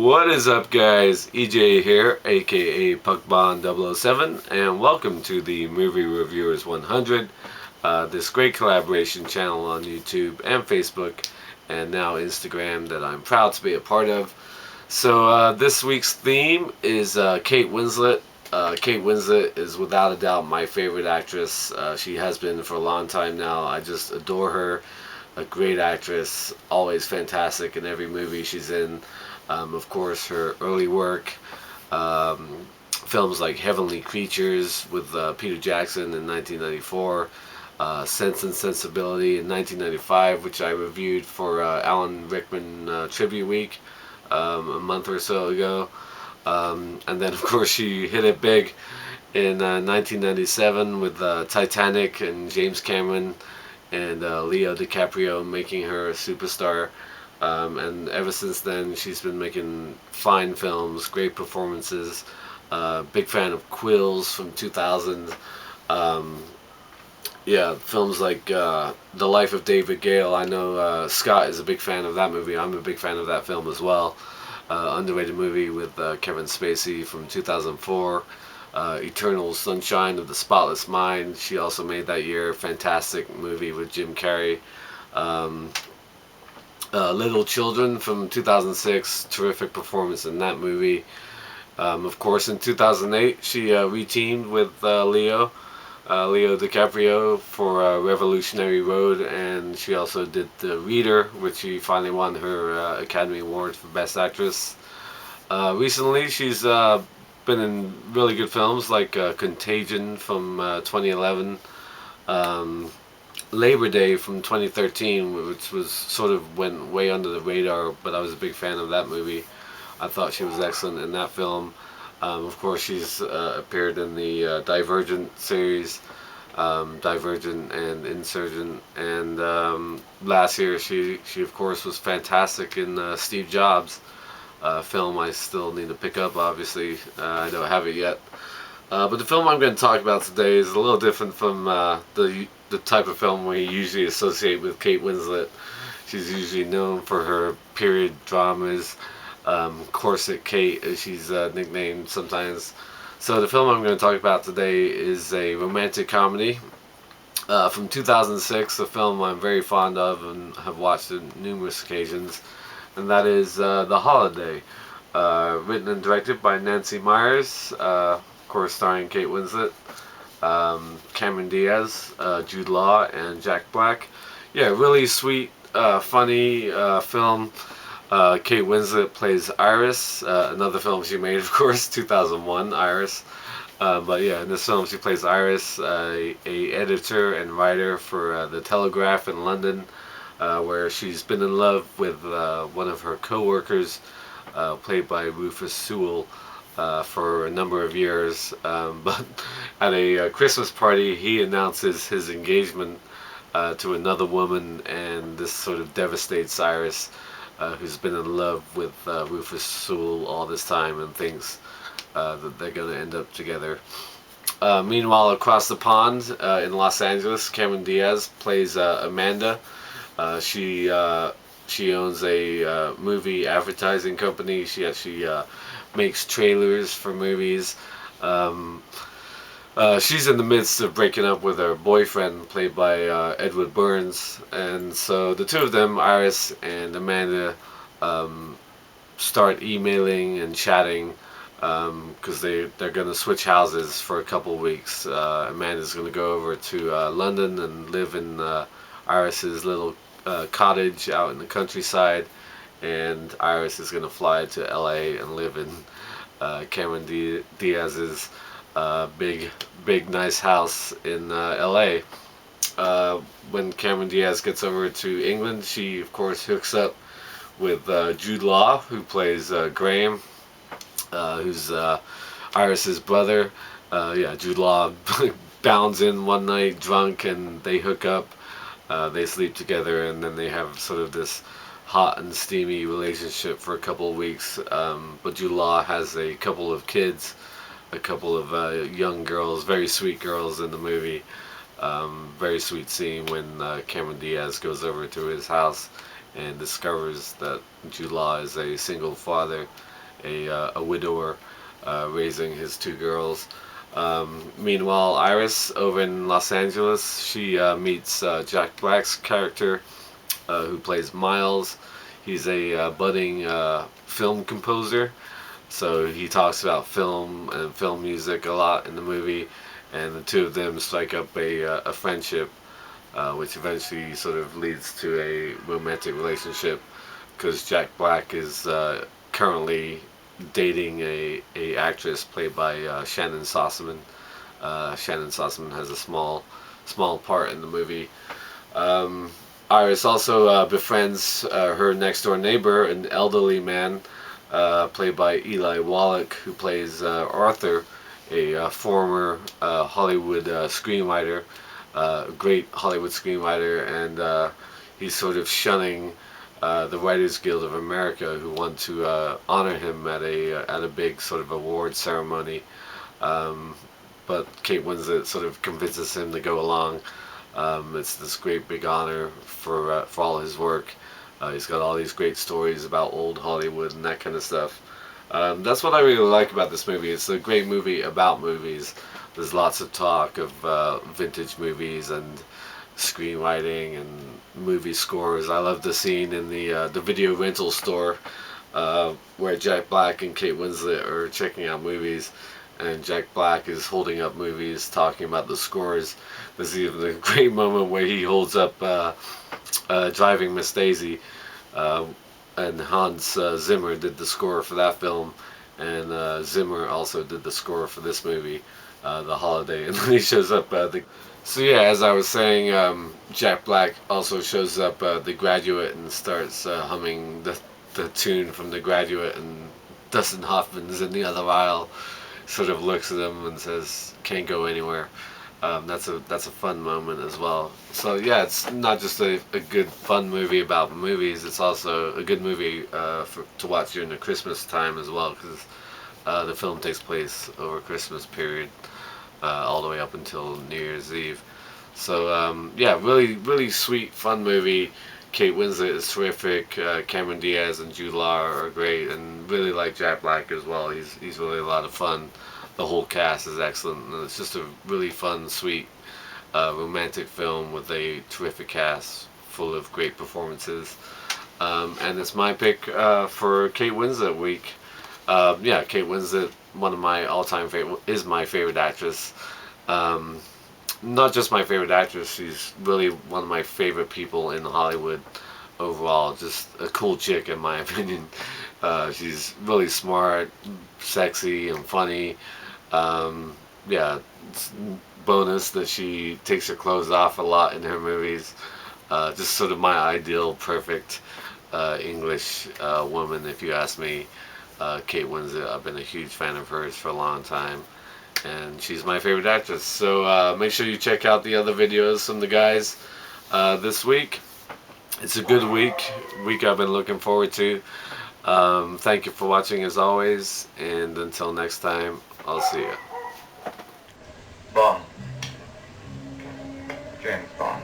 What is up, guys? EJ here, aka PuckBond007, and welcome to the Movie Reviewers 100, this great collaboration channel on YouTube and Facebook, and now Instagram that I'm proud to be a part of. So this week's theme is Kate Winslet. Kate Winslet is without a doubt my favorite actress. She has been for a long time now. I just adore her. A great actress, always fantastic in every movie she's in. Of course, her early work, films like Heavenly Creatures with Peter Jackson in 1994, Sense and Sensibility in 1995, which I reviewed for Alan Rickman Tribute Week a month or so ago. And then, of course, she hit it big in 1997 with Titanic and James Cameron and Leo DiCaprio making her a superstar. And ever since then, she's been making fine films, great performances. Big fan of Quills from 2000. Yeah, films like The Life of David Gale. I know Scott is a big fan of that movie. I'm a big fan of that film as well. Underrated movie with Kevin Spacey from 2004. Eternal Sunshine of the Spotless Mind. She also made that year. Fantastic movie with Jim Carrey. Little Children from 2006, terrific performance in that movie. Of course, in 2008, she reteamed with Leo DiCaprio for Revolutionary Road, and she also did The Reader, which she finally won her Academy Award for Best Actress. Recently, she's been in really good films like Contagion from 2011. Labor Day from 2013, which was sort of went way under the radar, but I was a big fan of that movie. I thought she was excellent in that film. Of course, she's appeared in the Divergent series, Divergent and Insurgent, and last year she of course was fantastic in Steve Jobs, film I still need to pick up. Obviously, I don't have it yet. But the film I'm going to talk about today is a little different from the type of film we usually associate with Kate Winslet. She's usually known for her period dramas, Corset Kate, as she's nicknamed sometimes. So the film I'm going to talk about today is a romantic comedy from 2006, a film I'm very fond of and have watched on numerous occasions, and that is The Holiday, written and directed by Nancy Meyers, of course starring Kate Winslet, Cameron Diaz, Jude Law, and Jack Black. Yeah, really sweet, funny film. Kate Winslet plays Iris, another film she made, of course, 2001, Iris. But yeah, in this film she plays Iris, a editor and writer for The Telegraph in London, where she's been in love with one of her co-workers, played by Rufus Sewell, for a number of years, but at a Christmas party he announces his engagement to another woman, and this sort of devastates Iris, who's been in love with Rufus Sewell all this time and thinks that they're going to end up together. Meanwhile, across the pond in Los Angeles, Cameron Diaz plays Amanda. She owns a movie advertising company. She actually makes trailers for movies. She's in the midst of breaking up with her boyfriend, played by Edward Burns, and so the two of them, Iris and Amanda, start emailing and chatting because they're going to switch houses for a couple weeks. Amanda's going to go over to London and live in Iris's little cottage out in the countryside, and Iris is going to fly to LA and live in Cameron Diaz's big nice house in LA. When Cameron Diaz gets over to England, she of course hooks up with Jude Law, who plays Graham, who's Iris's brother. Yeah, Jude Law bounds in one night drunk and they hook up. They sleep together, and then they have sort of this hot and steamy relationship for a couple of weeks. But Jude Law has a couple of kids, a couple of young girls, very sweet girls in the movie. Very sweet scene when Cameron Diaz goes over to his house and discovers that Jude Law is a single father, a widower, raising his two girls. Meanwhile, Iris over in Los Angeles, she meets Jack Black's character, who plays Miles. He's a budding film composer, so he talks about film and film music a lot in the movie, and the two of them strike up a friendship, which eventually sort of leads to a romantic relationship, because Jack Black is currently dating a actress played by Shannon Sossamon. Shannon Sossamon has a small part in the movie. Um, Iris also befriends her next door neighbor, an elderly man played by Eli Wallach, who plays Arthur, a former Hollywood screenwriter, great Hollywood screenwriter, and he's sort of shunning the Writers Guild of America, who want to honor him at a big sort of award ceremony. Um, but Kate Winslet sort of convinces him to go along. It's this great big honor for all his work. He's got all these great stories about old Hollywood and that kind of stuff. That's what I really like about this movie. It's a great movie about movies. There's lots of talk of vintage movies and screenwriting and movie scores. I love the scene in the video rental store where Jack Black and Kate Winslet are checking out movies, and Jack Black is holding up movies, talking about the scores. There's even a great moment where he holds up Driving Miss Daisy, and Hans Zimmer did the score for that film, and Zimmer also did the score for this movie, The Holiday, and then he shows up so yeah, as I was saying, Jack Black also shows up The Graduate and starts humming the tune from The Graduate, and Dustin Hoffman's in the other aisle, sort of looks at him and says, "Can't go anywhere." That's a fun moment as well. So yeah, it's not just a good fun movie about movies. It's also a good movie to watch during the Christmas time as well, because the film takes place over Christmas period, all the way up until New Year's Eve. So yeah, really sweet, fun movie. Kate Winslet is terrific. Cameron Diaz and Jude Law are great, and really like Jack Black as well. He's really a lot of fun. The whole cast is excellent, and it's just a really fun, sweet, romantic film with a terrific cast full of great performances. And it's my pick for Kate Winslet week. Yeah, Kate Winslet, one of my all-time favorite, is my favorite actress. Not just my favorite actress, she's really one of my favorite people in Hollywood overall. Just a cool chick in my opinion. She's really smart, sexy, and funny. Yeah, bonus that she takes her clothes off a lot in her movies. Just sort of my ideal, perfect English woman, if you ask me. Kate Winslet, I've been a huge fan of hers for a long time, and she's my favorite actress. So make sure you check out the other videos from the guys this week. It's a good week I've been looking forward to. Thank you for watching as always, and until next time, I'll see you. Bond. James Bond.